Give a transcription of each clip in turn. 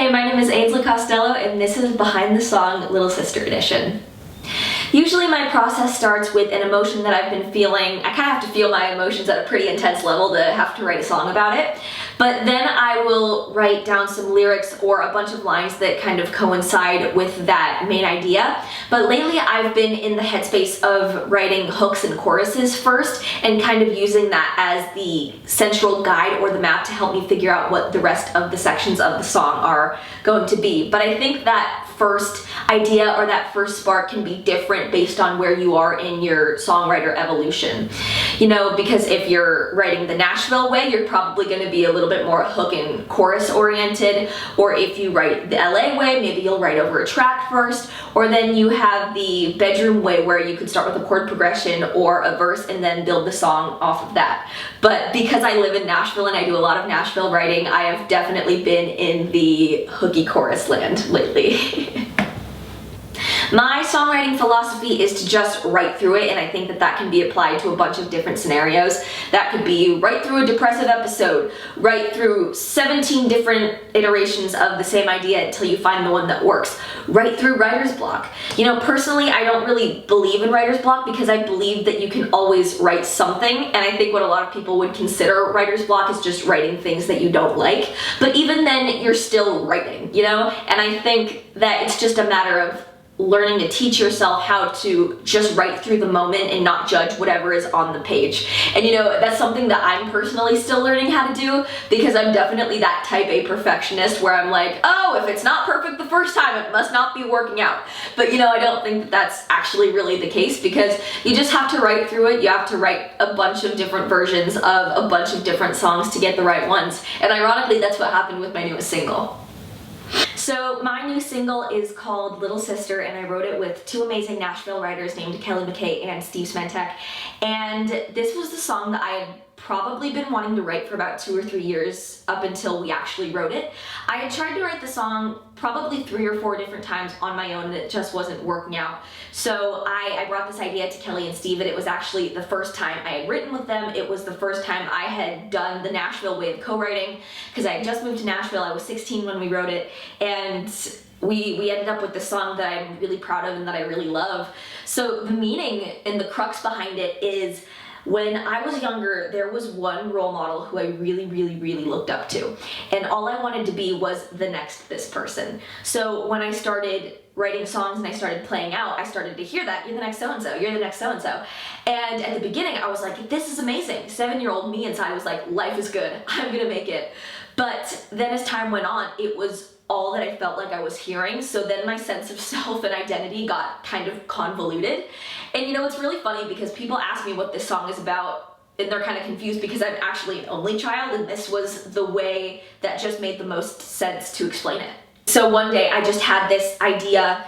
Hi, my name is Ainsley Costello, and this is Behind the Song Little Sister Edition. Usually my process starts with an emotion that I've been feeling. I kind of have to feel my emotions at a pretty intense level to have to write a song about it. But then I will write down some lyrics or a bunch of lines that kind of coincide with that main idea. But lately I've been in the headspace of writing hooks and choruses first and kind of using that as the central guide or the map to help me figure out what the rest of the sections of the song are going to be. But I think that first idea or that first spark can be different based on where you are in your songwriter evolution. You know, because if you're writing the Nashville way, you're probably going to be a little bit more hook and chorus oriented, or if you write the LA way, maybe you'll write over a track first, or then you have the bedroom way where you could start with a chord progression or a verse and then build the song off of that. But because I live in Nashville and I do a lot of Nashville writing, I have definitely been in the hooky chorus land lately. My songwriting philosophy is to just write through it, and I think that that can be applied to a bunch of different scenarios. That could be write through a depressive episode, write through 17 different iterations of the same idea until you find the one that works, write through writer's block. You know, personally, I don't really believe in writer's block because I believe that you can always write something, and I think what a lot of people would consider writer's block is just writing things that you don't like. But even then, you're still writing, you know? And I think that it's just a matter of learning to teach yourself how to just write through the moment and not judge whatever is on the page. And you know, that's something that I'm personally still learning how to do, because I'm definitely that type A perfectionist where I'm like, oh, if it's not perfect the first time, it must not be working out. But you know, I don't think that that's actually really the case, because you just have to write through it. You have to write a bunch of different versions of a bunch of different songs to get the right ones. And ironically, that's what happened with my newest single. So my new single is called Little Sister, and I wrote it with two amazing Nashville writers named Kelly McKay and Steve Smentek. And this was the song that I had probably been wanting to write for about 2 or 3 years up until we actually wrote it. I had tried to write the song probably 3 or 4 different times on my own, and it just wasn't working out. So I brought this idea to Kelly and Steve, and it was actually the first time I had written with them. It was the first time I had done the Nashville way of co-writing, because I had just moved to Nashville. I was 16 when we wrote it, and we ended up with this song that I'm really proud of and that I really love. So the meaning and the crux behind it is, when I was younger, there was one role model who I really looked up to, and all I wanted to be was the next this person. So when I started writing songs and I started playing out, I started to hear that, you're the next so-and-so, you're the next so-and-so. And at the beginning, I was like, this is amazing. 7-year-old me inside was like, life is good, I'm gonna make it. But then as time went on, it was all that I felt like I was hearing. So then my sense of self and identity got kind of convoluted. And you know, it's really funny because people ask me what this song is about, and they're kind of confused because I'm actually an only child, and this was the way that just made the most sense to explain it. So one day I just had this idea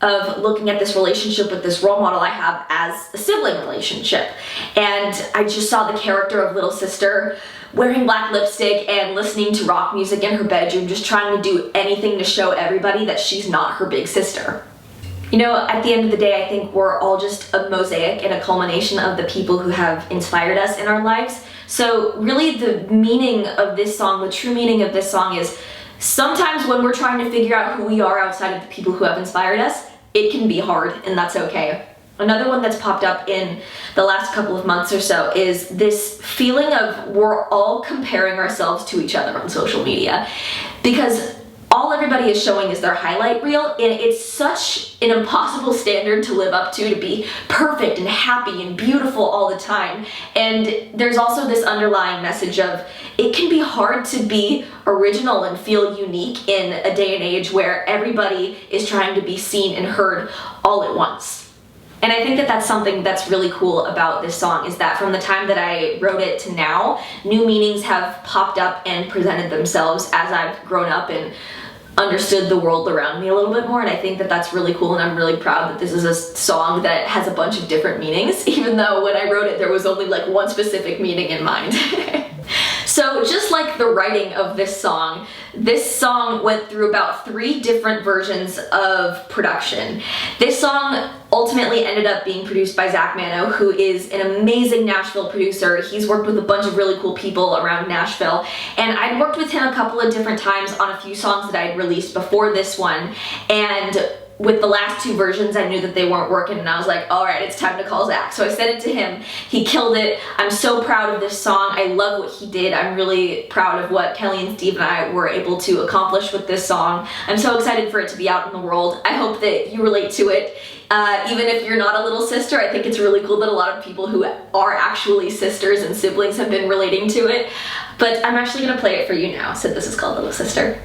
of looking at this relationship with this role model I have as a sibling relationship. And I just saw the character of little sister wearing black lipstick and listening to rock music in her bedroom, just trying to do anything to show everybody that she's not her big sister. You know, at the end of the day, I think we're all just a mosaic and a culmination of the people who have inspired us in our lives. So really the meaning of this song, the true meaning of this song is, sometimes when we're trying to figure out who we are outside of the people who have inspired us, it can be hard, and that's okay. Another one that's popped up in the last couple of months or so is this feeling of we're all comparing ourselves to each other on social media, because all everybody is showing is their highlight reel, and it's such an impossible standard to live up to be perfect and happy and beautiful all the time. And there's also this underlying message of it can be hard to be original and feel unique in a day and age where everybody is trying to be seen and heard all at once. And I think that that's something that's really cool about this song, is that from the time that I wrote it to now, new meanings have popped up and presented themselves as I've grown up and understood the world around me a little bit more. And I think that that's really cool, and I'm really proud that this is a song that has a bunch of different meanings, even though when I wrote it there was only like one specific meaning in mind. So just like the writing of this song went through about 3 different versions of production. This song ultimately ended up being produced by Zach Mano, who is an amazing Nashville producer. He's worked with a bunch of really cool people around Nashville, and I'd worked with him a couple of different times on a few songs that I'd released before this one, and with the last 2 versions, I knew that they weren't working, and I was like, all right, it's time to call Zach. So I sent it to him. He killed it. I'm so proud of this song. I love what he did. I'm really proud of what Kelly and Steve and I were able to accomplish with this song. I'm so excited for it to be out in the world. I hope that you relate to it. Even if you're not a little sister, I think it's really cool that a lot of people who are actually sisters and siblings have been relating to it. But I'm actually gonna play it for you now, so this is called Little Sister.